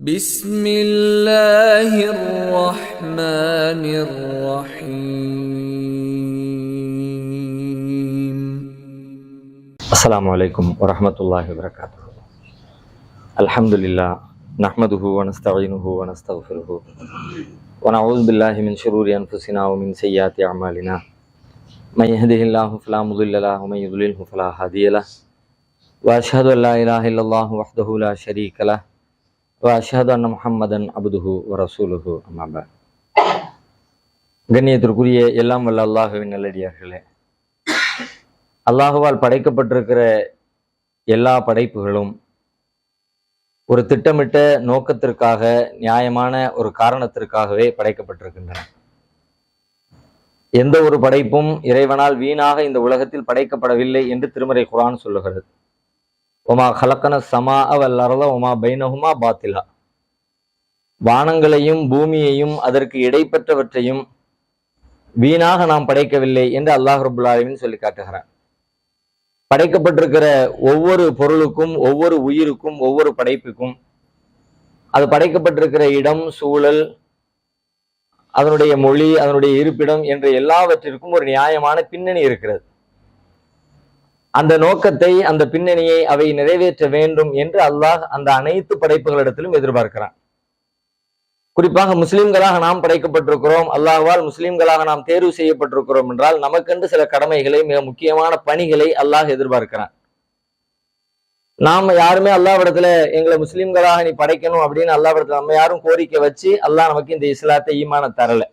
بسم الله الرحمن الرحيم. السلام عليكم ورحمة الله وبركاته. الحمد لله نحمده ونستعينه ونستغفره ونعوذ بالله من شرور أنفسنا ومن سيئات أعمالنا من يهده الله فلا مضل له ومن يضلله فلا هادي له وأشهد أن لا إله إلا الله وحده لا شريك له وأشهد أن محمدا عبده ورسوله أما بعد. கண்ணியத்திற்குரிய எல்லாம் வல்ல அல்லாஹுவின் நல்லடியார்களே, அல்லாஹுவால் படைக்கப்பட்டிருக்கிற எல்லா படைப்புகளும் ஒரு திட்டமிட்ட நோக்கத்திற்காக, நியாயமான ஒரு காரணத்திற்காகவே படைக்கப்பட்டிருக்கின்றன. எந்த ஒரு படைப்பும் இறைவனால் வீணாக இந்த உலகத்தில் படைக்கப்படவில்லை என்று திருமறை குர்ஆன் சொல்லுகிறது. ஒமா ஹலக்கன ஸமாஅ வல் அர்த ஒமா பைனஹுமா பாத்திலா. வானங்களையும் பூமியையும் அதற்கு இடைப்பட்டவற்றையும் வீணாக நாம் படைக்கவில்லை என்று அல்லாஹ் ரப்புல் ஆலமீன் சொல்லி காட்டுகிறான். படைக்கப்பட்டிருக்கிற ஒவ்வொரு பொருளுக்கும், ஒவ்வொரு உயிருக்கும், ஒவ்வொரு படைப்புக்கும் அது படைக்கப்பட்டிருக்கிற இடம், சூழல், அதனுடைய மொழி, அதனுடைய இருப்பிடம் என்று எல்லாவற்றிற்கும் ஒரு நியாயமான பின்னணி இருக்கிறது. அந்த நோக்கத்தை, அந்த பின்னணியை அவை நிறைவேற்ற வேண்டும் என்று அல்லாஹ் அந்த அனைத்து படைப்புகளிடத்திலும் எதிர்பார்க்கிறான். குறிப்பாக முஸ்லிம்களாக நாம் படைக்கப்பட்டிருக்கிறோம், அல்லாஹ்வால் முஸ்லிம்களாக நாம் தேர்வு செய்யப்பட்டிருக்கிறோம் என்றால் நமக்கென்று சில கடமைகளை, மிக முக்கியமான பணிகளை அல்லாஹ் எதிர்பார்க்கிறான். நாம யாருமே அல்லாஹ்விடத்துல எங்களை முஸ்லிம்களாக நீ படைக்கணும் அப்படின்னு அல்லாஹ்விடத்துல நம்ம யாரும் கோரிக்கை வச்சு அல்லாஹ் நமக்கு இந்த இஸ்லாத்தை, ஈமான தரல.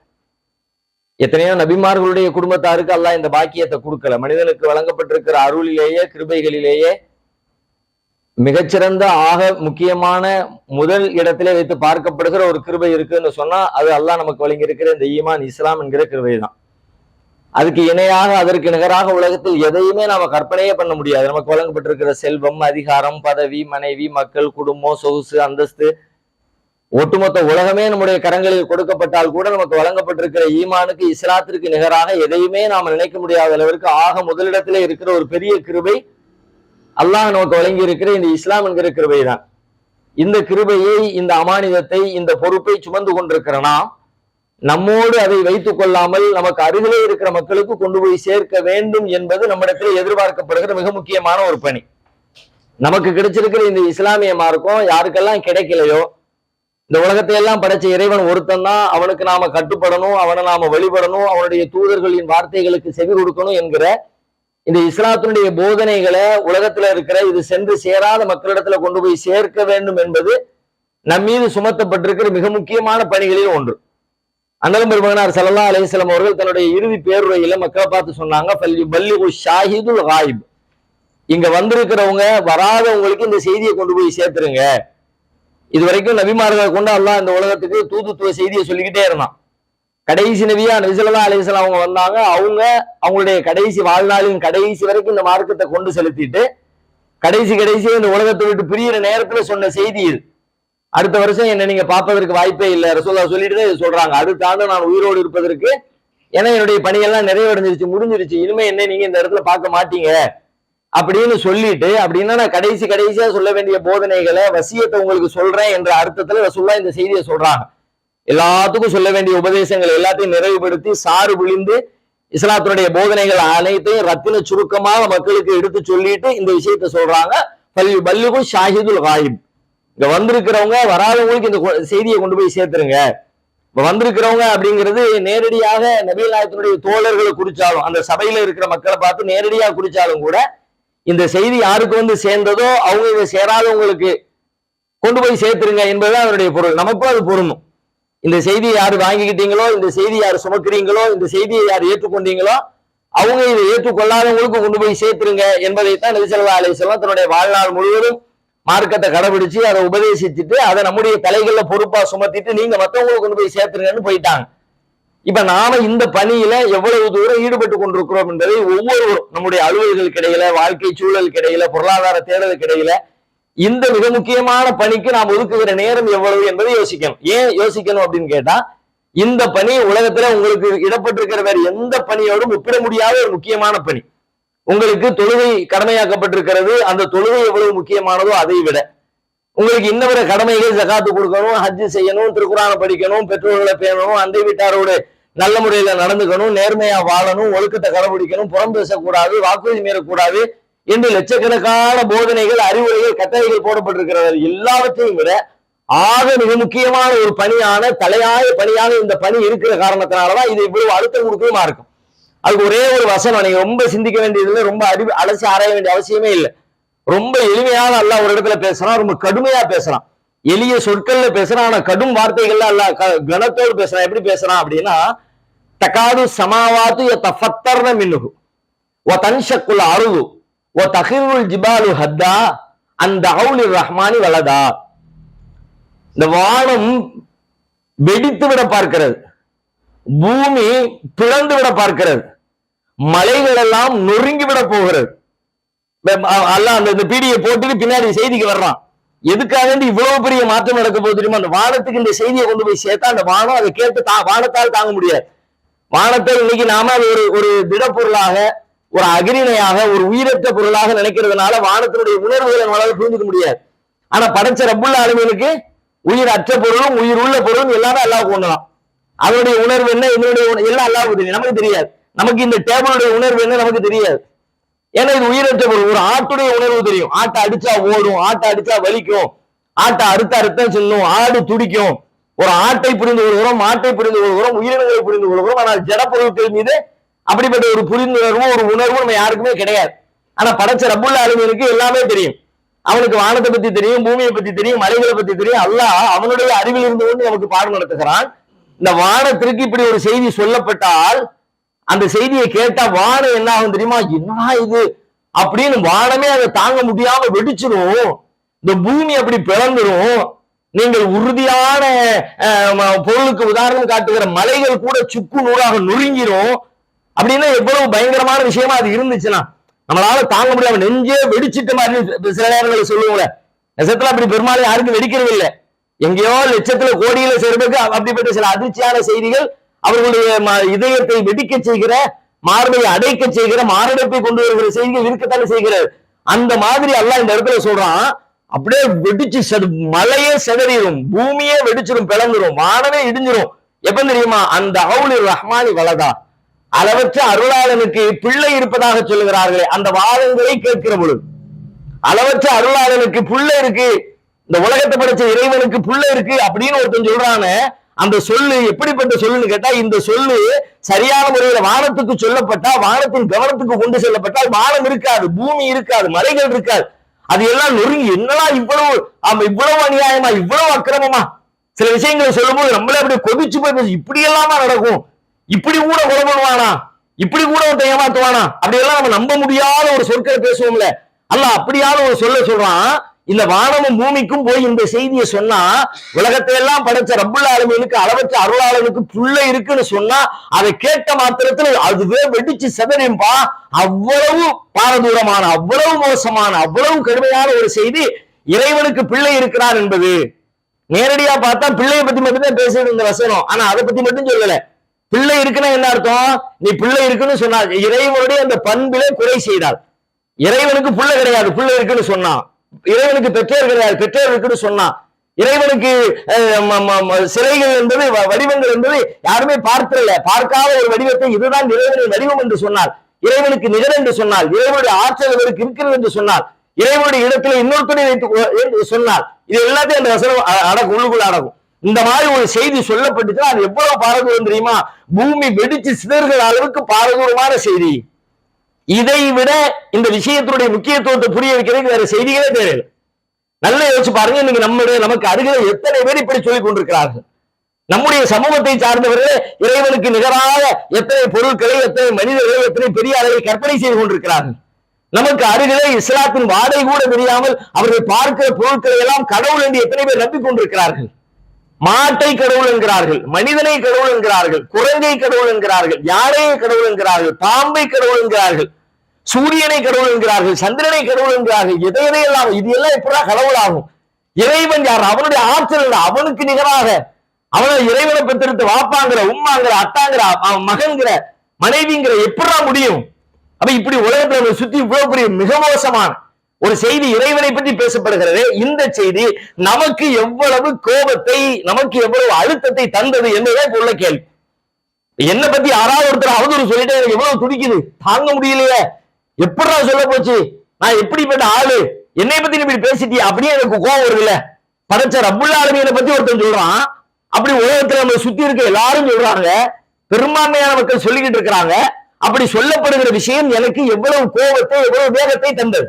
எத்தனையோ நபிமார்களுடைய குடும்பத்தாருக்கு அல்லாஹ் இந்த பாக்கியத்தை கொடுக்கல. மனிதனுக்கு வழங்கப்பட்டிருக்கிற அருளிலேயே, கிருபைகளிலேயே மிகச்சிறந்த, ஆக முக்கியமான, முதல் இடத்திலே வைத்து பார்க்கப்படுகிற ஒரு கிருபை இருக்குன்னு சொன்னா அது அல்லாஹ் நமக்கு வழங்கி இருக்கிற இந்த ஈமான், இஸ்லாம் என்கிற கிருபை தான். அதுக்கு இணையாக, அதற்கு நிகராக உலகத்தில் எதையுமே நாம கற்பனையே பண்ண முடியாது. நமக்கு வழங்கப்பட்டிருக்கிற செல்வம், அதிகாரம், பதவி, மனைவி, மக்கள், குடும்பம், சொகுசு, அந்தஸ்து, ஒட்டுமொத்த உலகமே நம்முடைய கரங்களில் கொடுக்கப்பட்டால் கூட நமக்கு வழங்கப்பட்டிருக்கிற ஈமானுக்கு, இஸ்லாத்திற்கு நிகராக எதையுமே நாம் நினைக்க முடியாத அளவிற்கு ஆக முதலிடத்திலே இருக்கிற ஒரு பெரிய கிருபை அல்லாஹ் நமக்கு வழங்கி இருக்கிற இந்த இஸ்லாம் என்கிற கிருபை தான். இந்த கிருபையை, இந்த அமானிதத்தை, இந்த பொறுப்பை சுமந்து கொண்டிருக்கிற நாம் நம்மோடு அதை வைத்துக் கொள்ளாமல் நமக்கு அருகிலே இருக்கிற மக்களுக்கு கொண்டு போய் சேர்க்க வேண்டும் என்பது நம்மிடத்தில் எதிர்பார்க்கப்படுகிற மிக முக்கியமான ஒரு பணி. நமக்கு கிடைச்சிருக்கிற இந்த இஸ்லாமிய மார்க்கம் யாருக்கெல்லாம் கிடைக்கலையோ, இந்த உலகத்தை எல்லாம் படைச்ச இறைவன் ஒருத்தன் தான், அவனுக்கு நாம கட்டுப்படணும், அவனை நாம வழிபடணும், அவனுடைய தூதர்களின் வார்த்தைகளுக்கு செவி கொடுக்கணும் என்கிற இந்த இஸ்லாத்தினுடைய போதனைகளை உலகத்துல இருக்கிற இது சென்று சேராத மக்களிடத்துல கொண்டு போய் சேர்க்க வேண்டும் என்பது நம் மீது சுமத்தப்பட்டிருக்கிற மிக முக்கியமான பணிகளில் ஒன்று. அண்ணலும் பெருமகனார் ஸல்லல்லாஹு அலைஹி வஸல்லம் அவர்கள் தன்னுடைய இறுதி பேருரையில மக்களை பார்த்து சொன்னாங்க, ஃபல்யுபல்லிகு ஷாஹிதுல் காயிப். இங்க வந்திருக்கிறவங்க, வராதவங்களுக்கு இந்த செய்தியை கொண்டு போய் சேர்த்துருங்க. இதுவரைக்கும் நபிமார்களை கொண்டு அல்லாஹ் இந்த உலகத்துக்கு தூதுத்துவ செய்தியை சொல்லிக்கிட்டே இருந்தான். கடைசி நபியா நபி ஸல்லல்லாஹு அலைஹி வஸல்லம் அவங்க வந்தாங்க. அவங்களுடைய கடைசி வாழ்நாளின் கடைசி வரைக்கும் இந்த மார்க்கத்தை கொண்டு செலுத்திட்டு கடைசியா இந்த உலகத்தை விட்டு பிரியிற நேரத்துல சொன்ன செய்தி இது. அடுத்த வருஷம் என்ன நீங்க பார்ப்பதற்கு வாய்ப்பே இல்லை, ரசூலுல்லாஹ் சொல்லிட்டு தான் சொல்றாங்க. அடுத்த ஆண்டு நான் உயிரோடு இருப்பதற்கு, ஏன்னா என்னுடைய பணியெல்லாம் நிறைவடைஞ்சிருச்சு, முடிஞ்சிருச்சு, இனிமே என்ன நீங்க இந்த இடத்துல பார்க்க மாட்டீங்க அப்படின்னு சொல்லிட்டு, அப்படின்னா நான் கடைசியா சொல்ல வேண்டிய போதனைகளை, வசியத்தை உங்களுக்கு சொல்றேன் என்ற அர்த்தத்துல ரசூலுல்லாஹ் இந்த செய்தியை சொல்றாங்க. எல்லாத்துக்கும் சொல்ல வேண்டிய உபதேசங்களை எல்லாத்தையும் நிறைவுபடுத்தி சாறு விழிந்து இஸ்லாத்தினுடைய போதனைகள் அனைத்தையும் ரத்தின சுருக்கமாக மக்களுக்கு எடுத்து சொல்லிட்டு இந்த விஷயத்த சொல்றாங்க. ஃபல்யுபல்லிகு ஷாஹிதுல் காயிப். இங்க வந்திருக்கிறவங்க, வராதவங்களுக்கு இந்த செய்தியை கொண்டு போய் சேர்த்துருங்க. இப்ப வந்திருக்கிறவங்க அப்படிங்கிறது நேரடியாக நபிகள் நாயகத்தினுடைய தோழர்களை குறிச்சாலும், அந்த சபையில இருக்கிற மக்களை பார்த்து நேரடியாக குறிச்சாலும் கூட இந்த செய்தி யாருக்கு வந்து சேர்ந்ததோ அவங்க இதை சேராதவங்களுக்கு கொண்டு போய் சேர்த்துருங்க என்பதுதான் அதனுடைய பொருள். நமக்கும் அது பொருந்தும். இந்த செய்தியை யாரு வாங்கிக்கிட்டீங்களோ, இந்த செய்தியை யார் சுமக்கிறீங்களோ, இந்த செய்தியை யார் ஏற்றுக்கொண்டீங்களோ அவங்க இதை ஏற்றுக்கொள்ளாதவங்களுக்கு கொண்டு போய் சேர்த்துருங்க என்பதைத்தான் நபி ஸல்லல்லாஹு அலைஹி வஸல்லம் தன்னுடைய வாழ்நாள் முழுவதும் மார்க்கத்தை கடைபிடிச்சு அதை உபதேசிச்சுட்டு அதை நம்முடைய தலைகள்ல பொறுப்பா சுமத்திட்டு நீங்க மற்றவங்களுக்கு கொண்டு போய் சேர்த்துருங்கன்னு போயிட்டாங்க. இப்ப நாம இந்த பணியில எவ்வளவு தூரம் ஈடுபட்டு கொண்டிருக்கிறோம் என்பதை ஒவ்வொருவரும் நம்முடைய அலுவல்களுக்கு இடையில, வாழ்க்கை சூழலுக்கு இடையில, பொருளாதார தேடலுக்கு இடையில இந்த மிக முக்கியமான பணிக்கு நாம் ஒதுக்குகிற நேரம் எவ்வளவு என்பதை யோசிக்கணும். ஏன் யோசிக்கணும் அப்படின்னு கேட்டா, இந்த பணி உலகத்துல உங்களுக்கு இடப்பட்டிருக்கிற வேற எந்த பணியோடும் ஒப்பிட முடியாத ஒரு முக்கியமான பணி. உங்களுக்கு தொழுகை கடமையாக்கப்பட்டிருக்கிறது. அந்த தொழுகை எவ்வளவு முக்கியமானதோ அதை விட உங்களுக்கு இன்னவர கடமைகள் ஜகாத்து கொடுக்கணும், ஹஜ்ஜு செய்யணும், திருக்குறானை படிக்கணும், பெற்றோர்களை பேணணும், அண்டை வீட்டாரோடு நல்ல முறையில நடந்துக்கணும், நேர்மையா வாழணும், ஒழுக்கத்தை கடைபிடிக்கணும், புறம் பேசக்கூடாது, வாக்குறுதி மீறக்கூடாது என்று லட்சக்கணக்கான போதனைகள், அறிவுரைகள், கட்டளைகள் போடப்பட்டிருக்கிறது. எல்லாவற்றையும் விட ஆக மிக முக்கியமான ஒரு பணியான தலையாய பணியாக இந்த பணி இருக்கிற காரணத்தினாலதான் இது இவ்வளவு அழுத்தம் கொடுக்கணுமா இருக்கும். அதுக்கு ஒரே ஒரு வசனம், நீங்க ரொம்ப சிந்திக்க வேண்டியதில்லை, ரொம்ப அலசி ஆராய வேண்டிய அவசியமே இல்லை. ரொம்ப எளிமையாக அல்லாஹ் ஒரு இடத்துல பேசுறான், ரொம்ப கடுமையா பேசுறான், எளிய சொற்கள்ல பேசுறான், ஆனா கடும் வார்த்தைகள்ல அல்லாஹ் கனத்தோடு பேசுறான். எப்படி பேசுறான் அப்படின்னா, தகாது சமாவாத்து யதஃபத்தர்ன மின்ஹு வ தன்ஷக்குல் அர்து வ தஹிருல் ஜிபாலு ஹத்தா அன் தஅவுலி ரஹ்மானி வலதா. இந்த வானம் வெடித்து விட பார்க்கிறது, பூமி பிளந்து விட பார்க்கிறது, மலைகள் எல்லாம் நொறுங்கி விட போகிறது. அல்லாஹ் அந்த பீடியை போட்டுட்டு பின்னாடி செய்திக்கு வர்றான். எதுக்காக இவ்வளவு பெரிய மாற்றம் நடக்க போகுது தெரியுமா? அந்த வானத்துக்கு இந்த செய்தியை கொண்டு போய் சேர்த்தா அந்த வானம் அதை கேட்டு வானத்தால் தாங்க முடியாது. வானத்தை இன்னைக்கு நாம ஒரு திடப்பொருளாக, ஒரு அகிரிணையாக, ஒரு உயிரற்ற பொருளாக நினைக்கிறதுனால வானத்தினுடைய உணர்வுகளை நம்மளால புரிஞ்சுக்க முடியாது. ஆனா படைச்ச ரப்புல் ஆலமீனுக்கு உயிர் அற்ற பொருளும் உயிர் உள்ள பொருளும் எல்லாமே அல்லாஹ் கொண்டுதான். அதனுடைய உணர்வு என்ன, இதனுடைய எல்லாம் அல்லாஹ்வுக்கு தெரியும், நமக்கு தெரியாது. நமக்கு இந்த டேபிளுடைய உணர்வு என்ன நமக்கு தெரியாது. ஏன்னா இது உயிரற்ற பொருள். ஒரு ஆட்டுடைய உணர்வு தெரியும், ஆட்டை அடிச்சா ஓடும், ஆட்டை அடிச்சா வலிக்கும், ஆட்டை அறுத்தம் செல்லும், ஆடு துடிக்கும். ஒரு ஆட்டை புரிந்து கொள்கிறோம், மாட்டை புரிந்து கொள்கிறோம், உயிரினங்களை புரிந்து கொள்கிறோம். ஆனால் ஜட பொருட்கள் மீது அப்படிப்பட்ட ஒரு புரிந்துணர்வும் ஒரு உணர்வும் நம்ம யாருக்குமே கிடையாது. ஆனா படைச்ச ரப்புல் ஆலமீனுக்கு எல்லாமே தெரியும். அவனுக்கு வானத்தை பத்தி தெரியும், பூமியை பத்தி தெரியும், மலைகளை பத்தி தெரியும். அல்லாஹ் அவனுடைய அறிவில் இருந்து கொண்டு நமக்கு பாடம் நடத்துகிறான். இந்த வானத்திற்கு இப்படி ஒரு செய்தி சொல்லப்பட்டால் அந்த செய்தியை கேட்டா வானம் என்ன ஆகும் தெரியுமா? என்ன இது அப்படின்னு வானமே அதை தாங்க முடியாம வெடிச்சிடும். இந்த பூமி அப்படி பிளந்துரும். நீங்கள் உறுதியான பொருளுக்கு உதாரணம் காட்டுகிற மலைகள் கூட சுக்கு நூறாக நொறுங்கிரும். அப்படின்னா எவ்வளவு பயங்கரமான விஷயமா அது இருந்துச்சுன்னா நம்மளால தாங்க முடியாம நெஞ்சே வெடிச்சிட்ட மாதிரி சில நேரங்களில் சொல்லுவோம்ல. நெசத்துல அப்படி பெரும்பாலும் யாருக்கும் வெடிக்கிறது இல்லை. எங்கேயோ லட்சத்துல கோடியில சேர்றதுக்கு அப்படிப்பட்ட சில அதிர்ச்சியான செய்திகள் அவர்களுடைய இதயத்தை வெடிக்க செய்கிற, மார்பை அடைக்க செய்கிற, மாரடைப்பை கொண்டு வருகிற செய்திகள் இருக்கத்தானே செய்கிறது. அந்த மாதிரி அல்லாஹ் இந்த இடத்துல சொல்றான், அப்படியே வெடிச்சு மலையே செதறிடும், பூமியே வெடிச்சிடும், பிளந்துரும், வானமே இடிஞ்சிரும். எப்ப தெரியுமா? அந்த அவுலி ரஹ்மானி வலதா, அளவற்ற அருளாளனுக்கு பிள்ளை இருப்பதாக சொல்லுகிறார்களே அந்த வாதங்களை கேட்கிற பொழுது, அளவற்ற அருளாளனுக்கு பிள்ளை இருக்கு, இந்த உலகத்தை படைச்ச இறைவனுக்கு பிள்ளை இருக்கு அப்படின்னு ஒருத்தன் சொல்றான, அந்த சொல்லு எப்படிப்பட்ட சொல்லுன்னு கேட்டா, இந்த சொல்லு சரியான முறையில வானத்துக்கு சொல்லப்பட்டா, வானத்தின் கவனத்துக்கு கொண்டு செல்லப்பட்டால் வானம் இருக்காது, பூமி இருக்காது, மலைகள் இருக்காது, அது எல்லாம் நொறுங்கி என்னடா இவ்வளவு அநியாயமா, இவ்வளவு அக்கிரமமா. சில விஷயங்களை சொல்லும் போது நம்மளே அப்படி கொதிச்சு போய் இப்படி எல்லாமா நடக்கும், இப்படி கூட கொலை பண்ணுவானா, இப்படி கூட ஒருத்தன் ஏமாத்துவானா, அப்படி எல்லாம் நம்ம நம்ப முடியாத ஒரு சொற்களை பேசுவோம்ல. அல்லாஹ் அப்படியான ஒரு சொல்றான். இந்த வானமும் பூமிக்கும் போய் இந்த செய்தியை சொன்னா, உலகத்தை எல்லாம் படைச்ச ரப்புல் ஆலமீனுக்கு அளவற்ற அருளாளனுக்கு புள்ள இருக்குன்னு சொன்னா, அதை கேட்ட மாத்திரத்துல அதுவே வெடிச்சு செதறிம்பா. அவ்வளவு பாரதூரமான, அவ்வளவு மோசமான, அவ்வளவு கடுமையான ஒரு செய்தி இறைவனுக்கு பிள்ளை இருக்கிறார் என்பது. நேரடியா பார்த்தா பிள்ளையை பத்தி மட்டும்தான் பேசுறது இந்த வசனம். ஆனா அதை பத்தி மட்டும் சொல்லல. பிள்ளை இருக்குன்னா என்ன அர்த்தம்? நீ பிள்ளை இருக்குன்னு சொன்னா இறைவனுடைய அந்த பண்பிலே குறை செய்தால். இறைவனுக்கு புள்ள கிடையாது, பிள்ளை இருக்குன்னு சொன்னா. இறைவனுக்கு பெற்றோர் கிடையாது, பெற்றோர் இருக்குன்னு சொன்னா. இறைவனுக்கு சிலைகள் என்பது, வடிவங்கள் என்பது யாருமே பார்த்ததில்ல, பார்க்காத ஒரு வடிவத்தை இதுதான் இறைவனின் வடிவம் என்று சொன்னார். இறைவனுக்கு நிகர் என்று சொன்னால், இறைவனுடைய ஆற்றல் இவருக்கு இருக்கிறது என்று சொன்னார், இறைவனுடைய இடத்துல இன்னொருத்தனை வைத்து சொன்னார். இது எல்லாத்தையும் அந்த வசனம் அடக்கும், உள்ளுக்குள்ள அடக்கும். இந்த மாதிரி ஒரு செய்தி சொல்லப்பட்டுச்சுன்னா அது எவ்வளவு பாரதூரம் தெரியுமா? பூமி வெடிச்சு சிதறுகிற அளவுக்கு பாரதூரமான செய்தி. இதை விட இந்த விஷயத்தினுடைய முக்கியத்துவத்தை புரிய வைக்கிறதுக்கு வேற செய்திகளே தேவையில்லை. நல்லா யோசிச்சு பாருங்க. இன்னைக்கு நமக்கு அருகில எத்தனை பேர் இப்படி சொல்லிக் கொண்டிருக்கிறார்கள். நம்முடைய சமூகத்தை சார்ந்தவர்களே இறைவனுக்கு நிகராக எத்தனை பொருட்களை, எத்தனை மனிதர்களை, எத்தனை பெரிய அளவை கற்பனை செய்து கொண்டிருக்கிறார்கள். நமக்கு அருகிலே இஸ்லாத்தின் வாடை கூட தெரியாமல் அவர்கள் பார்க்கிற பொருட்களை எல்லாம் கடவுள் என்று எத்தனை பேர் நம்பிக்கொண்டிருக்கிறார்கள். மாட்டை கடவுள் என்கிறார்கள், மனிதனை கடவுள் என்கிறார்கள், குரங்கை கடவுள் என்கிறார்கள், யானையை கடவுள் என்கிறார்கள், பாம்பை கடவுள் என்கிறார்கள், சூரியனை கடவுள் என்கிறார்கள், சந்திரனை கடவுள் என்கிறார்கள். எதையெல்லாம் இது எல்லாம் எப்படா கடவுள் ஆகும்? இறைவன் யார்? அவனுடைய ஆற்றல் அவனுக்கு நிகராக அவனை இறைவனை பெற்றெடுத்த வாப்பாங்கிற, உம்மாங்கிற, அத்தாங்கிற, மகன்கிற, மனைவிங்கிற எப்படா முடியும்? அப்ப இப்படி உலகத்துல சுத்தி இவ்வளவு பெரிய மிக மோசமான ஒரு செய்தி இறைவனை பற்றி பேசப்படுகிறது. இந்த செய்தி நமக்கு எவ்வளவு கோபத்தை, நமக்கு எவ்வளவு அழுத்தத்தை தந்தது என்பதே உள்ள கேள்வி. என்ன பத்தி யாராவது ஒருத்தர் அவதூறு சொல்லிட்டு எனக்கு எவ்வளவு துடிக்குது, தாங்க முடியலையே, எப்படா சொல்ல போச்சு, நான் எப்படிப்பட்ட ஆளு, என்னை பத்தி நீ இப்படி பேசிட்டியா, அப்படியே எனக்கு கோபம் வருது இல்ல. படைச்ச ரப்புல் ஆலமீனை பத்தி ஒருத்தன் சொல்றான், அப்படி உலகத்துல நம்ம சுத்தி இருக்க எல்லாரும் சொல்றாங்க, பெரும்பான்மையான மக்கள் சொல்லிக்கிட்டு இருக்கிறாங்க. அப்படி சொல்லப்படுகிற விஷயம் எனக்கு எவ்வளவு கோபத்தை, எவ்வளவு வேகத்தை தந்தது.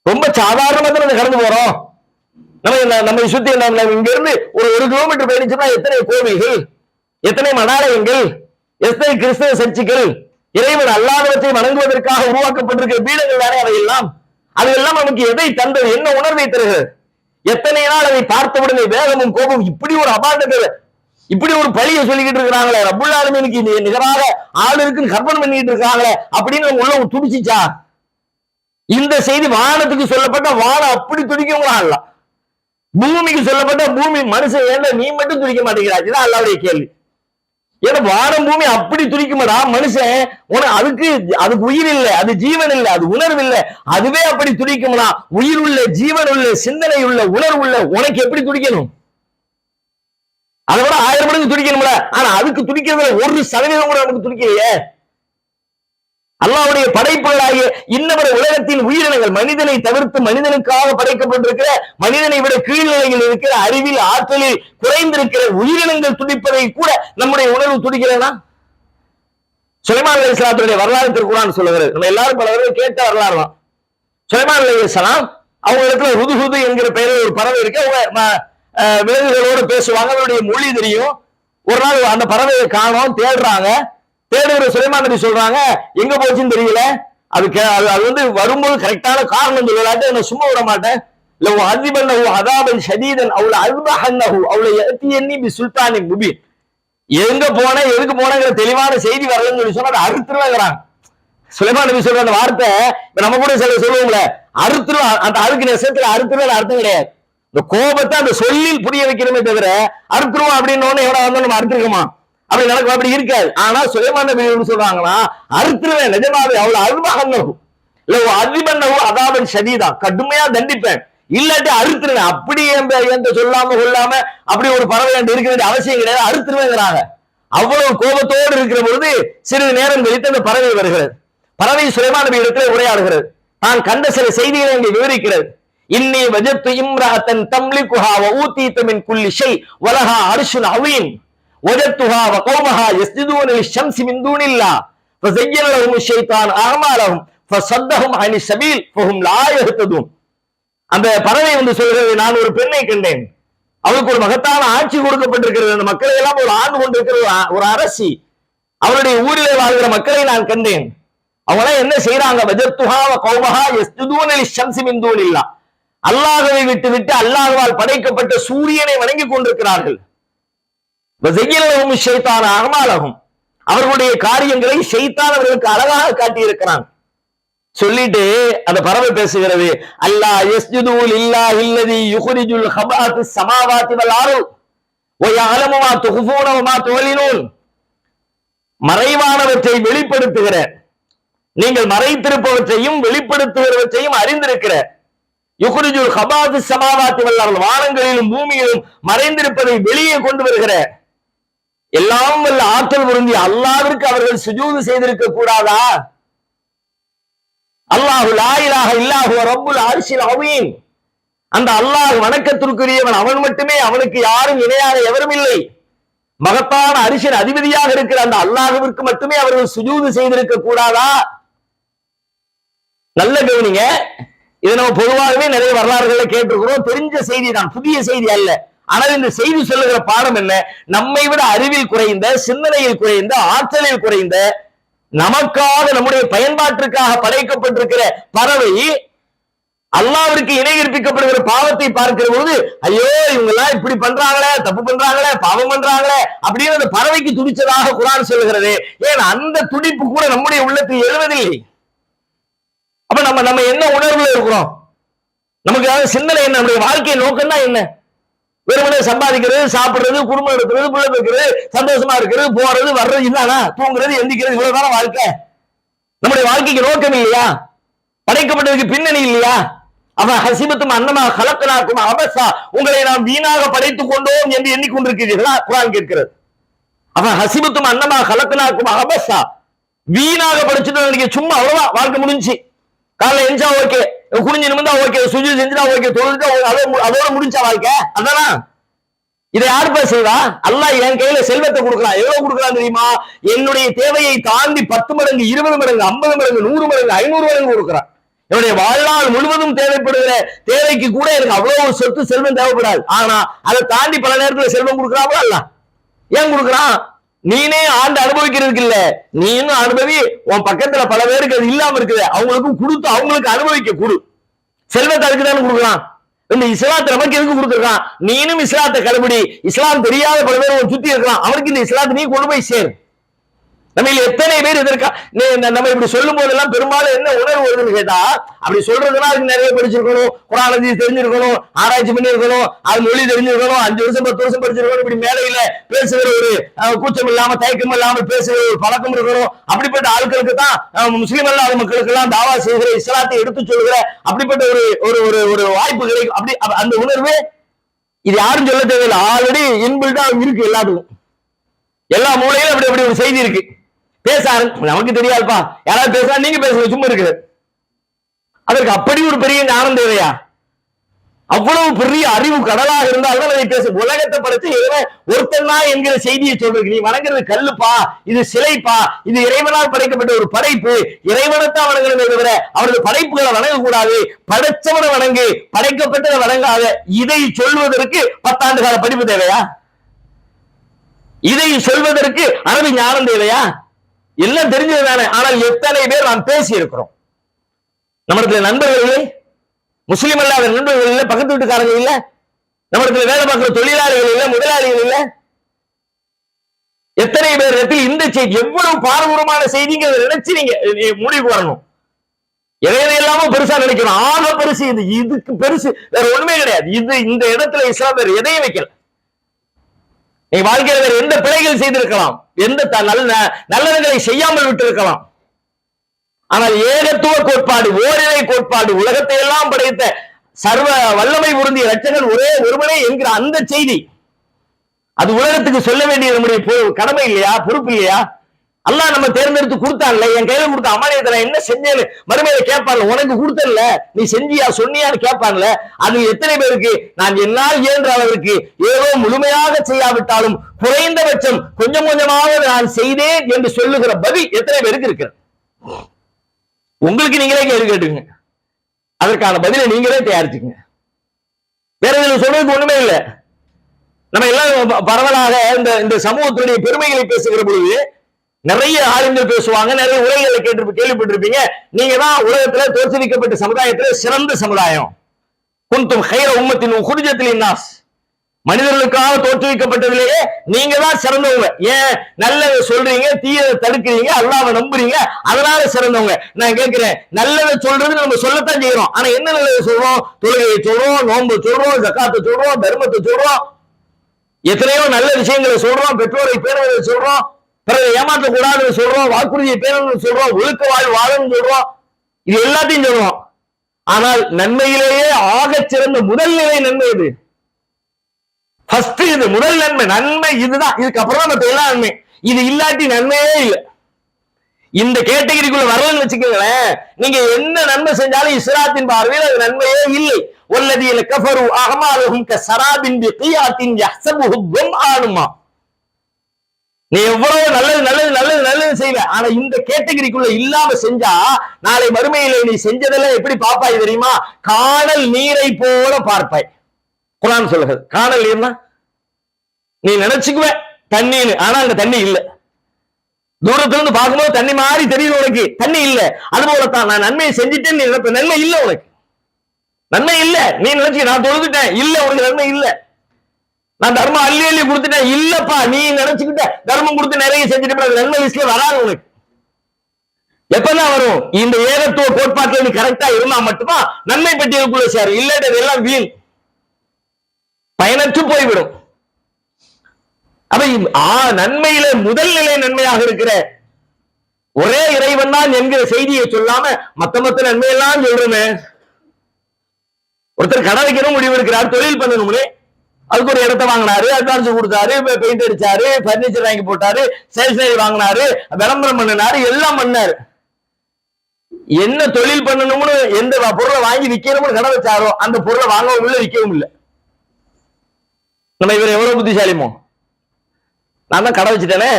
ரொம்ப சாதாரணமா தான் கடந்து போறோம். நம்ம சுத்தி இங்க இருந்து ஒரு கிலோமீட்டர் பயணிச்சோம்னா எத்தனை கோவில்கள், எத்தனை மடாலயங்கள், எத்தனை கிறிஸ்தவ சர்ச்சுகள், இறைவன் அல்லாதவற்றை வணங்குவதற்காக உருவாக்கப்பட்டிருக்கிற பீடங்கள் தானே அவையெல்லாம். அதெல்லாம் நமக்கு எதை தந்தது, என்ன உணர்வை தருகிறது? எத்தனை நாள் அதை பார்த்தவுடனே வேகமும் கோபம், இப்படி ஒரு அபாண்டத்தை, இப்படி ஒரு பழியை சொல்லிக்கிட்டு இருக்கிறாங்களே, ரப்புல் ஆலமீனுக்கு நிகராக ஆள் இருக்குன்னு கற்பனை பண்ணிட்டு இருக்காங்களே அப்படின்னு நம்ம உள்ள துடிச்சிச்சா? இந்த செய்தி வானத்துக்கு சொல்லப்பட்ட வானம் அப்படி துடிக்குங்களா? பூமிக்கு சொல்லப்பட்ட பூமி மனுஷன் ஏன் நீ மட்டும் துடிக்க மாட்டேங்கிறா? இதுதான் அல்லாஹ்வுடைய கேள்வி. ஏன்னா வானம் பூமி அப்படி துடிக்குமாடா, மனுஷன் அதுக்கு உயிர் இல்லை, அது ஜீவன் இல்லை, அது உணர்வு இல்லை, அதுவே அப்படி துடிக்கும்னா உயிர் உள்ள, ஜீவன் உள்ள, சிந்தனை உள்ள, உணர்வு உள்ள உனக்கு எப்படி துடிக்கணும்? அதை விட 1000 மடங்கு துடிக்கணும்ல. ஆனா அதுக்கு துடிக்கிறதுல 1% கூட நமக்கு துடிக்கலையே. அல்லாஹ்வுடைய படைப்புகளாகிய இன்னவர உலகத்தின் உயிரினங்கள், மனிதனை தவிர்த்து மனிதனுக்காக படைக்கப்பட்டிருக்கிற, மனிதனை விட கீழ்நிலையில் இருக்கிற, அறிவில் ஆற்றலில் குறைந்திருக்கிற உயிரினங்கள் துடிப்பதை கூட நம்முடைய உணர்வு துடிக்கிறேன்னா, சுலைமான் அலைஹிஸ்ஸலாத்துடைய வரலாறு திருக்குர்ஆன் சொல்லுகிறது. நம்ம எல்லாரும் பல தடவை கேட்ட வரலாறு தான். சுலைமான் அலைஹிஸ்ஸலாம் அவங்க இடத்துல ஹுதுஹுது என்கிற பெயரில் ஒரு பறவை இருக்கு. அவங்க விலங்குகளோடு பேசுவாங்க, அவருடைய மொழி தெரியும். ஒரு நாள் அந்த பறவையை காணோம், தேடுறாங்க. தேடுகிற சுலைமான் நபி சொல்றாங்க, எங்க போச்சுன்னு தெரியல, அது வந்து வரும்போது கரெக்டான காரணம் சொல்லலாட்டு என்ன சும்மா விட மாட்டேன், லவ் அஸிபன்னஹு அஸாபன் ஷதீதன் அவ் லஅஸ்பஹன்னஹு அவ் லயஅதியன்னி பிசுல்தானின் முபீன். எங்க போன எதுக்கு போனங்கிற தெளிவான செய்தி வரலன்னு சொல்லி சொன்னா அதை அறுத்துருவாங்கிறாங்க. சுலைமான் நபி சொல்ற அந்த வார்த்தை நம்ம கூட சில சொல்லுவோம்ல, அறுத்துருவா, அந்த அறுக்கு நெசத்துல அறுத்துருவா அர்த்தம் கிடையாது. இந்த கோபத்தை அந்த சொல்லில் புரிய வைக்கிறமே தவிர அறுத்துருவோம் அப்படின்னு எவ்வளவு வந்தோம் நம்ம அறுத்துருக்கோமா? அப்படி நடக்கும், அப்படி இருக்காது. ஆனா சுலைமான் நபி சொல்றாங்கன்னா அறுத்துருவேன் நிஜமாவே, அவ்வளவு அல்பஹன்னஹு லவ் அஸிபன்னஹு அஸாபன் ஷதீதா, கடுமையா தண்டிப்பேன், இல்லாட்டி அறுத்துருவேன். அப்படி எந்த சொல்லாம கொள்ளாம அப்படி ஒரு பறவை இருக்க வேண்டிய அவசியம் கிடையாது, அறுத்துருவேங்கிறாங்க. அவ்வளவு கோபத்தோடு இருக்கிற பொழுது சிறிது நேரம் கழித்து அந்த பறவை வருகிறது. பறவை சுலைமான் நபி இடத்துல உரையாடுகிறது. தான் கண்ட சில செய்திகளை இங்கே விவரிக்கிறது. இன்னி வஜத்து இம்ரஅத்தன் தம்லிகுஹா வ ஊதீத மின் குல்லி ஷை வலஹா அர்ஷுன் அவீம் வஜத்துஹா வ கௌமஹா யஸ்ஜுதூன லிஷம்ஸி மின் தூனில்லாஹ் ஃபஸய்யன லஹும் ஷைத்தான் அஅமாலஹும் ஃபஸத்தஹும் அனி ஸபீல் ஃபஹும் லா யஹ்ததூன். அந்த பறவை வந்து சொல்கிறது, நான் ஒரு பெண்ணை கண்டேன், அவளுக்கு ஒரு மகத்தான ஆட்சி கொடுக்கப்பட்டிருக்கிறது, அந்த மக்களை எல்லாம் ஒரு ஆண்டு கொண்டிருக்கிற ஒரு அரசி, அவருடைய ஊரிலே வாழ்கிற மக்களை நான் கண்டேன். அவங்க என்ன செய்யறாங்க, வஜத்துஹா வ கௌமஹா யஸ்ஜுதூன லிஷம்ஸி மின் தூனில்லாஹ், அல்லாஹ்வை விட்டு அல்லாஹ்வால் படைக்கப்பட்ட சூரியனை வணங்கி கொண்டிருக்கிறார்கள். வஸய்யன லஹும் ஷைத்தான் அஅமாலஹும், அவர்களுடைய காரியங்களை ஷைத்தான் அவர்களுக்கு அழகாக காட்டி இருக்கிறான். சொல்லிட்டு அந்த பறவை பேசுகிறது, அல்லாஹ் யஸ்ஜுது லில்லாஹி அல்லதி யுக்ரிஜுல் ஹபாத்தி ஸமாவாத்தி வல் அர்த் வ யஅலமு மா துஃபூன வ மா துஅலினூன். மறைவானவற்றை வெளிப்படுத்துகிற, நீங்கள் மறைத்திருப்பவற்றையும் வெளிப்படுத்துகிறவற்றையும் அறிந்திருக்கிற, யுக்ரிஜுல் ஹபாத்தி ஸமாவாத்தி வல் அர்த், வானங்களிலும் பூமியிலும் மறைந்திருப்பதை வெளியே கொண்டு வருகிற, எல்லாம் வல்ல ஆற்றல் பொருந்திய அல்லாஹ்விற்கு அவர்கள் சுஜூது செய்திருக்க கூடாதா? அல்லாஹு லா இலாஹ இல்லாஹு ரப்புல் அர்ஷில் அஸீம், அந்த அல்லாஹ் வணக்கத்திற்குரியவன், அவன் மட்டுமே, அவனுக்கு யாரும் இணையாக எவரும் இல்லை. மகத்தான அரிசின் அதிபதியாக இருக்கிற அந்த அல்லாஹ்விற்கு மட்டுமே அவர்கள் சுஜூது செய்திருக்க கூடாதா? நல்ல கவனிங்க, இதை நம்ம பொதுவாகவே நிறைய வரலாறுகளை கேட்டிருக்கிறோம், தெரிஞ்ச செய்தி தான், புதிய செய்தி அல்ல. ஆனால் இந்த செய்தி சொல்லுகிற பாடம் என்ன? நம்மை விட அறிவில் குறைந்த, சிந்தனையில் குறைந்த, ஆற்றலில் குறைந்த, நமக்காக நம்முடைய பயன்பாட்டிற்காக படைக்கப்பட்டிருக்கிற பறவை அல்லாஹ்விற்கு இணை கற்பிக்கப்படுகிற பாவத்தை பார்க்கிற போது, ஐயோ இவங்க எல்லாம் இப்படி பண்றாங்களே, தப்பு பண்றாங்களே, பாவம் பண்றாங்களே அப்படின்னு அந்த பறவைக்கு துடிச்சதாக குர்ஆன் சொல்லுகிறது. ஏன் அந்த துடிப்பு கூட நம்முடைய உள்ளத்தில் எழுவதில்லை. அப்ப நம்ம என்ன உணர்வுல இருக்கிறோம்? நமக்கு சிந்தனை என்ன? நம்முடைய வாழ்க்கை நோக்கம் தான் என்ன? வெறுமனே சம்பாதிக்கிறது, சாப்பிடுறது, குடும்பம் எடுக்கிறது, பிள்ளை வைக்கிறது, சந்தோஷமா இருக்கிறது, போறது வர்றது, இதானா? தூங்குறது, எந்திக்கிறது, இவ்வளவுதான வாழ்க்கை? நம்முடைய வாழ்க்கைக்கு நோக்கம் இல்லையா? படைக்கப்பட்டதுக்கு பின்னணி இல்லையா? அவன் ஹசிபத்தும் அன்னமா கலக்கனாக்கும் அபசா, உங்களை நாம் வீணாக படைத்துக் கொண்டோம் என்று எண்ணிக்கொண்டிருக்கிறீர்களா? குர்ஆன் கேட்கிறது. அவன் ஹசிபத்தும் அன்னமா கலக்கனாக்கும் அபசா, வீணாக படிச்சுட்டு நினைக்க, சும்மா அவ்வளவுதான் வாழ்க்கை முடிஞ்சு. காலைல எஞ்சா ஓகே, குனிஞ்சு நிமிந்தா ஓகே, சுஜூத் செஞ்சுட்டா ஓகே, தொழுதுட்டா அதோட முடிஞ்சா வாழ்க்கை அதானா? இதை யாருப்பா செய்வா? அல்லாஹ் என் கையில செல்வத்தை கொடுக்கலாம். எவ்வளவு கொடுக்கலாம் தெரியுமா? என்னுடைய தேவையை தாண்டி 10 மடங்கு, 20 மடங்கு, 50 மடங்கு, 100 மடங்கு, 500 மடங்கு கொடுக்கிறான். என்னுடைய வாழ்நாள் முழுவதும் தேவைப்படுகிற தேவைக்கு கூட எனக்கு அவ்வளவு சொத்து செல்வம் தேவைப்படாது. ஆனா அதை தாண்டி பல நேரத்தில் செல்வம் கொடுக்கிறாங்களா? அல்ல ஏன் கொடுக்கிறான்? நீனே ஆண்டு அனுபவிக்கிறதுக்கு இல்ல, நீ இன்னும் அனுபவி. உன் பக்கத்துல பல பேருக்கு அது இல்லாம இருக்குது, அவங்களுக்கும் கொடுத்து அவங்களுக்கு அனுபவிக்க கொடு. செல்வத்தை அதுக்கு தானே கொடுக்கலாம். இந்த இஸ்லாத்தை நமக்கு எதுக்கு கொடுத்துருக்கான்? நீனும் இஸ்லாத்தை கடைபிடி. இஸ்லாம் தெரியாத பல பேர் சுத்தி இருக்கலாம், அவனுக்கு இந்த இஸ்லாத்தை நீ கொண்டு போய் சேரு. நம்ம எத்தனை பேர் இதற்கா நம்ம இப்படி சொல்லும் போதெல்லாம் பெரும்பாலும் என்ன உணர்வு வருதுன்னு கேட்டா, அப்படி சொல்றதுன்னா அதுக்கு நிறைய படிச்சிருக்கணும், குர்ஆன் ஹதீஸ் தெரிஞ்சிருக்கணும், ஆராய்ச்சி பண்ணி இருக்கணும், அது மொழி தெரிஞ்சிருக்கணும், 5 வருஷம் 10 வருஷம் படிச்சிருக்கணும், இப்படி மேலையில பேசுகிற ஒரு கூச்சம் இல்லாம தயக்கம் இல்லாம பேசுகிற ஒரு பழக்கம் இருக்கணும். அப்படிப்பட்ட ஆட்களுக்கு தான் முஸ்லீம் அல்லாத மக்களுக்கு எல்லாம் தாவா செய்கிற, இஸ்லாத்தை எடுத்து சொல்கிற அப்படிப்பட்ட ஒரு வாய்ப்பு கிடைக்கும். அப்படி அந்த உணர்வு இது யாரும் சொல்ல தேவையில்லை, ஆல்ரெடி இன்பில்டா இருக்கு எல்லாத்துக்கும். எல்லா மூலையிலும் அப்படி அப்படி ஒரு செய்தி இருக்கு. பேச நமக்கு தெரியாதுப்பா, யாராவது பேச நீங்க பேசுற சும்மா இருக்குது. அதற்கு அப்படி ஒரு பெரிய ஞானம் தேவையா? அவ்வளவு பெரிய அறிவு கடலாக இருந்தாலும் அதை பேச. உலகத்தை படைத்து ஒருத்தனா என்கிற செய்தியை சொல்றதுக்கு, நீ வணங்குறது கல்லுப்பா, இது சிலைப்பா, இது இறைவனால் படைக்கப்பட்ட ஒரு படைப்பு, இறைவனத்தான் வணங்கணுமே தவிர அவரது படைப்புகளை வணங்கக்கூடாது, படைச்சவனை வணங்கு, படைக்கப்பட்டதை வணங்காத, இதை சொல்வதற்கு 10 ஆண்டு கால படிப்பு தேவையா? இதை சொல்வதற்கு அரபி ஞானம் தேவையா? எல்லாம் தெரிஞ்சது தானே. ஆனால் எத்தனை பேர் நாம் பேசி இருக்கிறோம்? நம்மளுக்கு நண்பர்கள் இல்லை, முஸ்லிம் அல்லாத நண்பர்கள் இல்லை, பக்கத்து வீட்டுக்காரங்க இல்ல, நம்மளுக்கு வேலை பார்க்கிற தொழிலாளிகள் இல்ல, முதலாளிகள் இல்ல. எத்தனை பேர் இந்த செய்தி எவ்வளவு பாரதூரமான செய்திங்கிறத நினைச்சு நீங்க முடிவு வரணும். எதையெல்லாமோ பெருசா நினைக்கணும். ஆக பெருசு இது, இதுக்கு பெருசு வேற ஒண்ணுமே கிடையாது. இது இந்த இடத்துல இஸ்லாம் வேற எதையும் வைக்கல. நீ வாழ்க்கையில் வேற எந்த பிழைகள் செய்திருக்கலாம், எந்த நல்லவர்களை செய்யாமல் விட்டு இருக்கலாம். ஆனால் ஏகத்துவ கோட்பாடு, ஓரிரை கோட்பாடு, உலகத்தை எல்லாம் படைத்த சர்வ வல்லமை பொருந்திய இரட்சகன் ஒரே ஒருவனே என்கிற அந்த செய்தி, அது உலகத்துக்கு சொல்ல வேண்டிய நம்முடைய கடமை இல்லையா? பொறுப்பு இல்லையா? அல்லாஹ் நம்ம தேர்ந்தெடுத்து கொடுத்தான்ல, என் கையில கொடுத்த அமானியத்தை என்ன செஞ்சேன்னு மறுமையில கேட்பான்ல, உனக்கு கொடுத்தல நீ செஞ்சியா சொன்னியான்னு கேட்பான்ல. அது எத்தனை பேருக்கு நான் என்னால் இயன்ற அளவிற்கு ஏதோ முழுமையாக செய்யாவிட்டாலும் குறைந்தபட்சம் கொஞ்சம் கொஞ்சமாக நான் செய்தேன் என்று சொல்லுகிற பதில் எத்தனை பேருக்கு இருக்கு? உங்களுக்கு நீங்களே கேள்வி கேட்டுங்க, அதற்கான பதிலை நீங்களே தயாரிச்சுங்க. வேற எதுவும் சொல்றதுக்கு ஒண்ணுமே இல்லை. நம்ம எல்லாம் பரவலாக இந்த சமூகத்துடைய பெருமைகளை பேசுகிற பொழுது நிறைய ஆளுங்கள் பேசுவாங்க, நிறைய உரைகளை கேள்விப்பட்டிருப்பீங்க. நீங்க தான் உலகத்துல தோற்றுவிக்கப்பட்ட சமுதாயத்துல சிறந்த சமுதாயம், குன்தும் கைர உம்மத்தின் குர்ஜத்தில் நாஸ், மனிதர்களுக்காக தோற்றுவிக்கப்பட்டதிலேயே நீங்க தான் சிறந்தவங்க. ஏன் நல்லதை சொல்றீங்க, தீயதை தடுக்கிறீங்க, அல்லாஹ்வை நம்புறீங்க, அதனால சிறந்தவங்க. நான் கேட்கிறேன், நல்லதை சொல்றது நம்ம சொல்லத்தான் செய்யறோம், ஆனா என்ன நல்லதை சொல்றோம்? தொழுகையை சொல்றோம், நோன்பு சொல்றோம், ஜக்காத்தை சொல்றோம், தர்மத்தை சொல்றோம், எத்தனையோ நல்ல விஷயங்களை சொல்றோம், பெற்றோரை பேணுவதை சொல்றோம், பிறகு ஏமாற்றக்கூடாதுன்னு சொல்றோம், வாக்குறுதியை பேணுன்னு சொல்றோம், ஒழுக்க வாழணும்னு சொல்றோம், இது எல்லாத்தையும் சொல்றோம். ஆனால் நன்மையிலேயே ஆகச் சிறந்த முதல் நிலை நன்மை இது. இது முதல் நன்மை இதுதான். இதுக்கப்புறம் மற்ற எல்லா நன்மை. இது இல்லாட்டி நன்மையே இல்லை. இந்த கேட்டகரிக்குள்ள வரலன்னு வச்சுக்கோங்களேன், நீங்க என்ன நன்மை செஞ்சாலும் இஸ்லாத்தின் பார்வையில் அது நன்மையே இல்லை. வல்லதீன கஃபரு அஅமாலுஹும் கஸராபின் பிகியாத்தின் யஹ்ஸபுஹு ظمآனுமா. நீ எவ்வளவு நல்லது செய்வ, ஆனா இந்த கேட்டகரிக்குள்ள இல்லாம செஞ்சா நாளை மறுமையில நீ செஞ்சதெல்லாம் எப்படி பார்ப்பாய் தெரியுமா? காணல் நீரை போல பார்ப்பாய். குர்ஆன் சொல்லுகிறது, காணல் நீர்னா நீ நினைச்சுக்குவ தண்ணின்னு, ஆனா அங்க தண்ணி இல்ல. தூரத்துல இருந்து பார்க்கும்போது தண்ணி மாதிரி தெரியுது உனக்கு, தண்ணி இல்ல. அது போலத்தான் நான் நன்மையை செஞ்சுட்டேன்னு நீ நினைப்ப, நன்மை இல்ல உனக்கு, நன்மை இல்ல. நீ நினைச்சு நான் தொழுதுட்டேன், இல்ல உனக்கு நன்மை இல்ல. நான் தர்மம் அள்ளி அள்ளி கொடுத்துட்டேன், இல்லப்பா நீ நினைச்சுக்கிட்ட தர்மம் கொடுத்து நிறைய செஞ்சுட்டு நன்மை லிஸ்ட்ல வராது உனக்கு. எப்பதான் வரும்? இந்த ஏகத்துவ கோட்பாட்டில் நீ கரெக்டா இருந்தா மட்டும்தான் நன்மை பட்டியலுக்குள்ள சேரும், இல்லாட்டி அதெல்லாம் வீண், பயனற்று போய்விடும். அப்ப நன்மையில முதல் நிலை நன்மையாக இருக்கிற ஒரே இறைவன் தான் என்கிற செய்தியை சொல்லாம மத்த நன்மையெல்லாம் சொல்றோமே. ஒருத்தர் கடை வைக்கணும் முடிவு எடுக்கிறார், தொழில் பண்ணணும்னு அதுக்கு ஒரு இடத்த வாங்கினாரு, அட்வான்ஸ் கொடுத்தாரு, பெயிண்ட் அடிச்சாரு, பர்னிச்சர் வாங்கி போட்டாரு, ஸ்டேஷனரி வாங்கினாரு, விளம்பரம் பண்ணினாரு, எல்லாம் பண்ணாரு. என்ன தொழில் பண்ணணும்னு எந்த பொருளை வாங்கி விற்கணும்னு கடை வச்சாரோ அந்த பொருளை வாங்கவும் இல்லை, விற்கவும் இல்லை. நம்ம இவர் எவ்வளவு புத்திசாலிமோ, நான் தான் கடை வச்சுட்டேனே,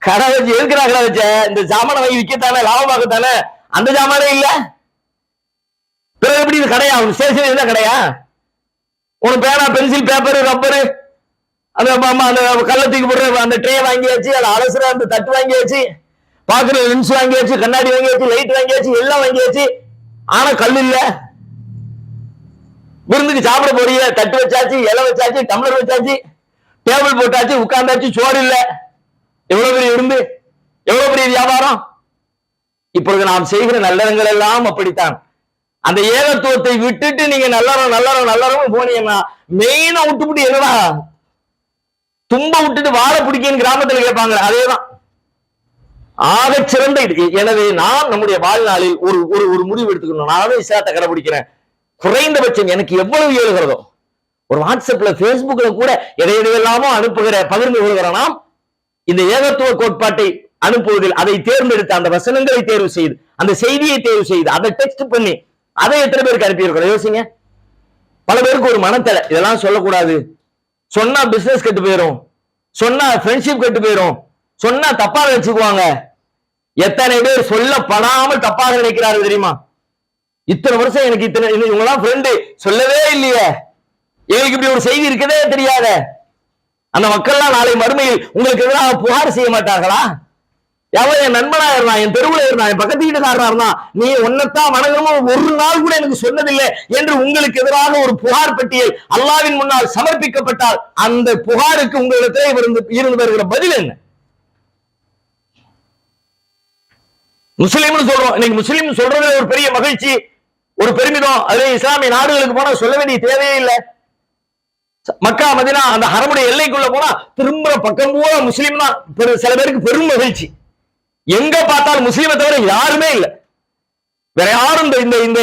கடை வச்சு எதுக்கு நான் கடை வச்சேன், இந்த சாமான வாங்கி விற்கத்தானே, லாபமாகத்தானே, அந்த சாமானே இல்ல, பிறகு எப்படி இது கடையா, ஸ்டேஷனரி தான் கடையா? உனக்கு பேனா, பென்சில், பேப்பர், ரப்பரு, அந்த கள்ளத்துக்கு போடுற அந்த ட்ரே வாங்கியாச்சு, அதை அலசுற அந்த தட்டு வாங்கியாச்சு, பாக்குற லென்ஸ் வாங்கியாச்சு, கண்ணாடி வாங்கியாச்சு, லைட் வாங்கியாச்சு, எல்லாம் வாங்கியாச்சு. ஆனா கல் இல்ல. விருந்துக்கு சாப்பிட போறிய, தட்டு வச்சாச்சு, இலை வச்சாச்சு, டம்ளர் வச்சாச்சு, டேபிள் போட்டாச்சு, உட்கார்ந்தாச்சு, சோறு இல்ல. எவ்வளவு பெரிய விருந்து, எவ்வளவு பெரிய வியாபாரம். இப்பொழுது நாம் செய்கிற நல்லறங்கள் எல்லாம் அப்படித்தான். அந்த ஏகத்துவத்தை விட்டுட்டு நீங்க நல்லறம் போனீங்கன்னா மெயினா விட்டுப்புட்டு என்னடா தும்ப விட்டுட்டு வாழை பிடிக்கன்னு கிராமத்தில் கேட்பாங்க. அதேதான் ஆக சிறந்த. எனவே நாம் நம்முடைய வாழ்நாளில் ஒரு ஒரு முடிவு எடுத்துக்கணும். நானும் இஸ்லாத்தை கடைபிடிக்கிறேன், குறைந்தபட்சம் எனக்கு எவ்வளவு இயலுகிறதோ. ஒரு வாட்ஸ்அப்ல, பேஸ்புக்ல கூட எதையெல்லாமோ பகிர்ந்து கொள்கிற நாம் இந்த ஏகத்துவ கோட்பாட்டை அனுப்புவதில் அதை தேர்ந்தெடுத்து, அந்த வசனங்களை தேர்வு செய்து, அந்த செய்தியை தேர்வு செய்து, அதை டெக்ஸ்ட் பண்ணி அதை எத்தனை பேருக்கு அனுப்பி இருக்கிறோம் யோசிங்க. பல பேருக்கு ஒரு மனத்தடை, இதெல்லாம் சொல்லக்கூடாது, சொன்னா பிசினஸ் கெட்டு போயிடும், சொன்னா ஃப்ரெண்ட்ஷிப் கெட்டு போயிடும், சொன்னா தப்பா நினைச்சுக்குவாங்க. எத்தனை பேர் சொல்லப்படாமல் தப்பாக நினைக்கிறார்கள் தெரியுமா? இத்தனை வருஷம் எனக்கு இவங்கெல்லாம் ஃப்ரெண்டு சொல்லவே இல்லையே, எங்களுக்கு இப்படி ஒரு செய்தி இருக்கதே தெரியாத அந்த மக்கள்லாம் நாளை மறுமையில் உங்களுக்கு எதிராக புகார் செய்ய மாட்டார்களா? எவன் என் நண்பனா இருந்தான், என் தெருவுல இருந்தான், என் பக்கத்து வீட்டுக்காரனா இருந்தான், நீ ஒன்னத்தான் வணங்கணும் ஒரு நாள் கூட எனக்கு சொன்னதில்லை என்று உங்களுக்கு எதிராக ஒரு புகார் பட்டியல் அல்லாவின் முன்னால் சமர்ப்பிக்கப்பட்டால் அந்த புகாருக்கு உங்களிடத்திலே இருந்து வருகிற பதில் என்ன? முஸ்லீம்னு சொல்றோம். இன்னைக்கு முஸ்லீம் சொல்றதுல ஒரு பெரிய மகிழ்ச்சி, ஒரு பெருமிதம். அதே இஸ்லாமிய நாடுகளுக்கு போனா சொல்ல வேண்டிய தேவையே இல்லை. மக்கா மதீனா அந்த ஹரமுடைய எல்லைக்குள்ள போனா திரும்ப பக்கம் பூரா முஸ்லீம் தான். சில பேருக்கு பெரும் மகிழ்ச்சி. எங்க பார்த்தாலும் முஸ்லீமை தவிர யாருமே இல்லை, வேற யாரும்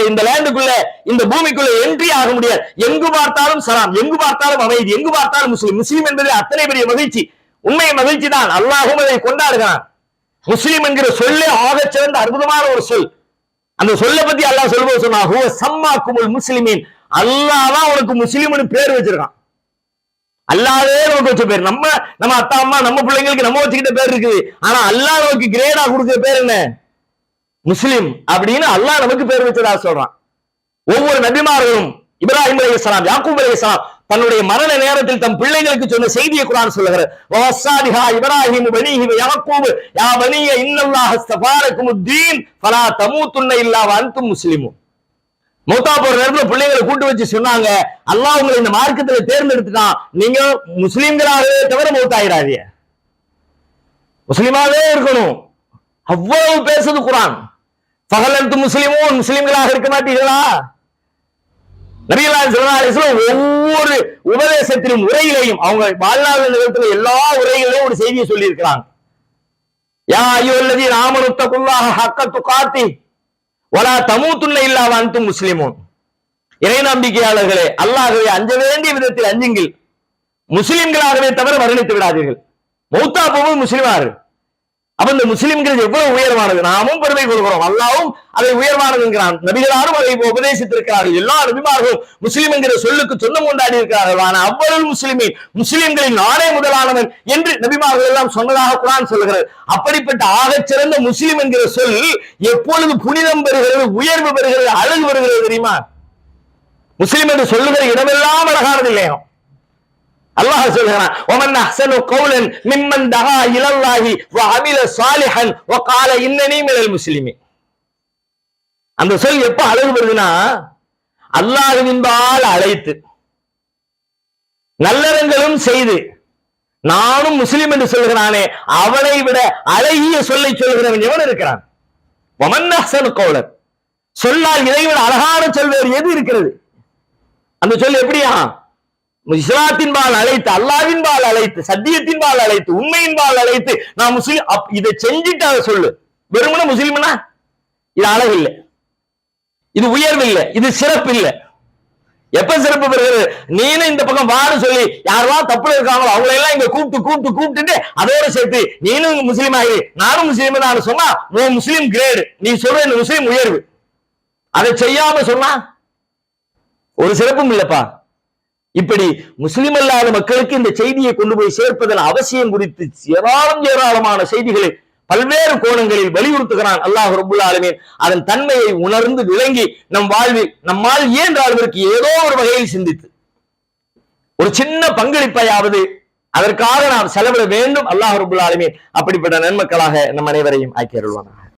இந்த லேண்டுக்குள்ள, இந்த பூமிக்குள்ள என்ட்ரி ஆக முடியாது. எங்கு பார்த்தாலும் சலாம், எங்கு பார்த்தாலும் அமைதி, எங்கு பார்த்தாலும் முஸ்லீம். முஸ்லீம் என்பது அத்தனை பெரிய மகிழ்ச்சி, உண்மை மகிழ்ச்சி தான். அல்லாஹும் அதை கொண்டாடுகிறான். முஸ்லீம் என்கிற சொல்லே ஆகச் சிறந்த அற்புதமான ஒரு சொல். அந்த சொல்லை பத்தி அல்லாஹ் சொல்லும்போது சொன்னா, ஹுவ சம்மாக்குமுல் முஸ்லிமீன், அல்லாஹ் தான் உனக்கு முஸ்லீம்னு பேர் வச்சிருக்கான். அல்லாவே நமக்கு வச்ச பேர். நம்ம அத்தா அம்மா நம்ம பிள்ளைங்களுக்கு நம்ம வச்சுக்கிட்ட பேர் இருக்குது. ஆனா அல்லாஹ் நமக்கு கிரேடா கொடுக்கிற பேர் என்ன? முஸ்லிம் அப்படின்னு அல்லாஹ் நமக்கு பேர் வச்சதா சொல்றான். ஒவ்வொரு நபிமார்களும் இப்ராஹிம் அலைஹிஸ்ஸலாம், யாக்கூப் அலைஹிஸ்ஸலாம் தன்னுடைய மரண நேரத்தில் தம் பிள்ளைகளுக்கு சொன்ன செய்தியை குர்ஆன் சொல்லுகிறது. வஸாலிஹா இப்ராஹிம் பனீஹி வ யாக்கூப் யா பனிய இன்னல்லாஹ அஸ்தஃபாலகுமுத்தீன் ஃபலா தமூதுன்ன இல்லா வ அன்தும் முஸ்லிமூன். மௌத்தா போற நேரத்துல பிள்ளைகளை கூட்டு வச்சு சொன்னாங்க, அல்லாஹ் உங்களை இந்த மார்க்கத்துல தேர்ந்தெடுத்துட்டான், நீங்க முஸ்லிம்களாகவே தவிர மௌத்தாயிராதீங்க, முஸ்லிமாவே இருக்கணும். அவ்வளவு பேசுது குர்ஆன். ஃபஹலன்து முஸ்லிமூன், முஸ்லிம்களாக இருக்க மாட்டீங்களா? நபிகள் ஸல்லல்லாஹு அலைஹி வஸல்லம் ஒவ்வொரு உபதேசத்திலும் உரையிலையும் அவங்க வாழ்நாள் நிகழ்த்துல எல்லா உரைகளிலும் ஒரு செய்தியை சொல்லி இருக்கிறாங்க. யா அய்யுஹல்லதீன ஆமனு தகுல்லாஹ ஹக்க துகாத்தி வலா தமூதுன்ன இல்லா வ அன்தும் முஸ்லிமூன். இறை நம்பிக்கையாளர்களே, அல்லாஹ்வை அஞ்ச வேண்டிய விதத்தில் அஞ்சுங்கள், முஸ்லிம்களாகவே தவிர மரணித்து விடாதீர்கள். மௌத்தா போகும்போது முஸ்லிமாரு. அப்ப இந்த முஸ்லிம்கள் எவ்வளவு உயர்வானது, நாமும் பெருமை கொள்கிறோம், அல்லாஹ்வும் அதை உயர்வானது என்கிறான். நபிகளாரும் அதை உபதேசித்திருக்கிறார்கள். எல்லா நபிமார்களும் முஸ்லிம் என்கிற சொல்லுக்கு சொந்தம் கொண்டாடி இருக்கிறார்கள். ஆனால் அவ்வளவு முஸ்லிமின், முஸ்லிம்களின் நானே முதலானவன் என்று நபிமார்கள் எல்லாம் சொன்னதாக குர்ஆன் சொல்கிறது. அப்படிப்பட்ட ஆகச் சிறந்த முஸ்லிம் என்கிற சொல் எப்பொழுது புனிதம் பெறுகிறது, உயர்வு பெறுகிறது, அழகு பெறுகிறது தெரியுமா? முஸ்லிம் என்று சொல்லுகிற இடமெல்லாம் அழகானது இல்லையா? அல்லாஹ் சொல்கிறான், வமன் அஹ்ஸனு கௌலன் மிம்மன் தஆ இலல்லாஹி வ அமில ஸாலிஹன் வ கால இன்னனி மினல் முஸ்லிமீன். அந்த சொல் எப்ப அழகு பெறுதுன்னா, அல்லாஹ்வின்பால் அழைத்து நல்லறங்களும் செய்து நானும் முஸ்லிம் என்று சொல்கிறானே, அவனை விட அழகிய சொல்லை சொல்கிறவன் எவன் இருக்கிறான்? வமன் அஹ்ஸனு கௌலன், சொல்லால் இதைவிட அழகான சொல் வேறு எது இருக்கிறது? அந்த சொல் எப்படியா? இஸ்லாத்தின்பால் அழைத்து, அல்லாஹ்வின்பால் அழைத்து, சத்தியத்தின்பால் அழைத்து, உண்மையின்பால் அழைத்து நான் முஸ்லிம் இதை செஞ்சுட்டு அதை சொல்லு. வெறுமனே முஸ்லிம்னா இது அழகு இல்லை, இது உயர்வு இல்லை, இது சிறப்பு இல்லை. எப்ப சிறப்பு பெறுகிறது? நீனும் இந்த பக்கம் வான்னு சொல்லி யாரெல்லாம் தப்புல இருக்காங்களோ அவங்களை எல்லாம் இங்க கூப்பிட்டுட்டு அதோட சேர்த்து நீனும் முஸ்லீம் ஆகி நானும் முஸ்லீம் தான் சொன்னா முஸ்லீம் கிரேடு, நீ சொல்ற இந்த முஸ்லீம் உயர்வு. அதை செய்யாம சொன்னா ஒரு சிறப்பும் இல்லப்பா. இப்படி முஸ்லிம் அல்லாத மக்களுக்கு இந்த செய்தியை கொண்டு போய் சேர்ப்பதன் அவசியம் குறித்து ஏராளமான செய்திகளை பல்வேறு கோணங்களில் வலியுறுத்துகிறான் அல்லாஹ் ரப்புல் ஆலமீன். அதன் தன்மையை உணர்ந்து விளங்கி நம் வாழ்வில் நம்மால் இயன்ற அளவிற்கு ஏதோ ஒரு வகையில் சிந்தித்து ஒரு சின்ன பங்களிப்பையாவது அதற்காக நாம் செலவிட வேண்டும். அல்லாஹ் ரப்புல் ஆலமீன் அப்படிப்பட்ட நன்மக்களாக நம் அனைவரையும் ஆக்கி அருள்வானாக.